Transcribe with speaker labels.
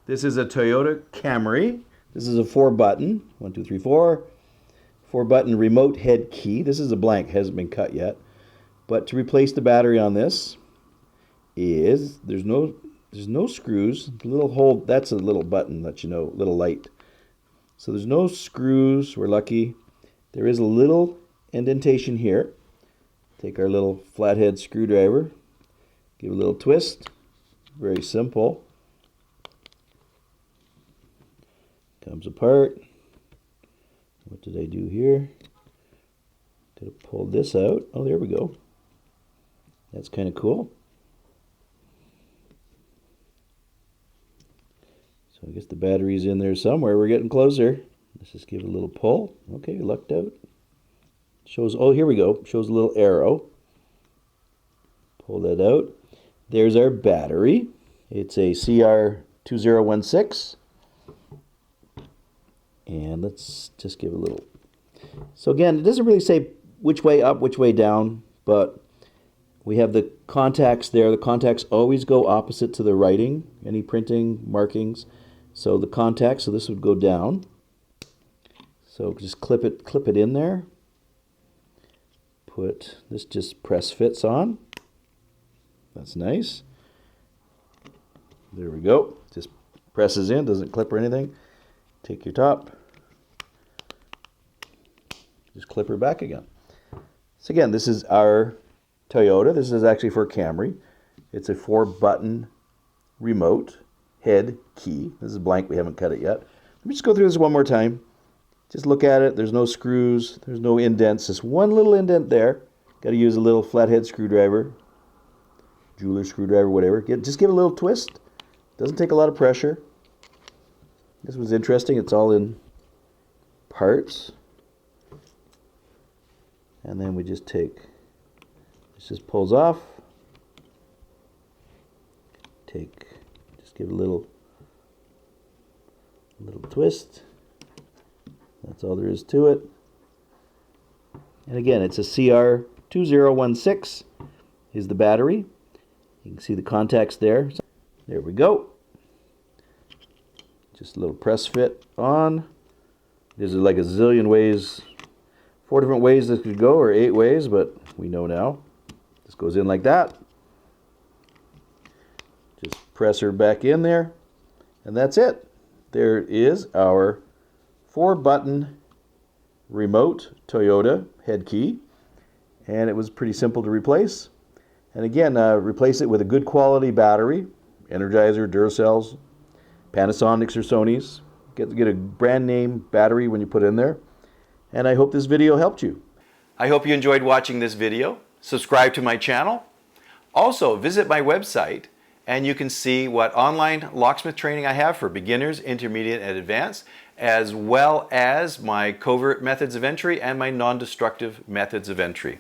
Speaker 1: This is a Toyota Camry. This is a 4-button, 1, 2, 3, 4. 4-button remote head key. This is a blank, hasn't been cut yet. But to replace the battery on this is, there's no screws. The little hole, that's a little button, let you know, little light. So there's no screws, we're lucky. There is a little indentation here. Take our little flathead screwdriver, give a little twist, very simple. Comes apart. What did I do here? Could have pulled this out. Oh, there we go. That's kind of cool. So I guess the battery's in there somewhere. We're getting closer. Let's just give it a little pull. Okay, lucked out. Shows, oh, here we go. Shows a little arrow. Pull that out. There's our battery. It's a CR2016. And let's just give it a little. So again, it doesn't really say which way up, which way down, but we have the contacts there. The contacts always go opposite to the writing, any printing, markings. So the contacts, so this would go down. So just clip it in there. Put, this just press fits on. That's nice. There we go. Just presses in, doesn't clip or anything. Take your top. Just clip her back again. So again, this is our Toyota. This is actually for Camry. It's a 4-button remote head key. This is blank. We haven't cut it yet. Let me just go through this one more time. Just look at it. There's no screws. There's no indents. Just one little indent there. Got to use a little flathead screwdriver, jeweler screwdriver, whatever. Just give it a little twist. Doesn't take a lot of pressure. This was interesting. It's all in parts. And then we just take, this just pulls off. Just give it a little twist. That's all there is to it. And again, it's a CR2016 is the battery. You can see the contacts there. There we go. Just a little press fit on. There's like a zillion ways, 4 different ways this could go, or 8 ways, but we know now. This goes in like that. Just press her back in there, and that's it. There is our 4-button remote Toyota head key, and it was pretty simple to replace. And again, replace it with a good quality battery, Energizer, Duracells, Panasonics or Sonys. Get a brand name battery when you put it in there. And I hope this video helped you. I hope you enjoyed watching this video. Subscribe to my channel. Also, visit my website and you can see what online locksmith training I have for beginners, intermediate, and advanced, as well as my covert methods of entry and my non-destructive methods of entry.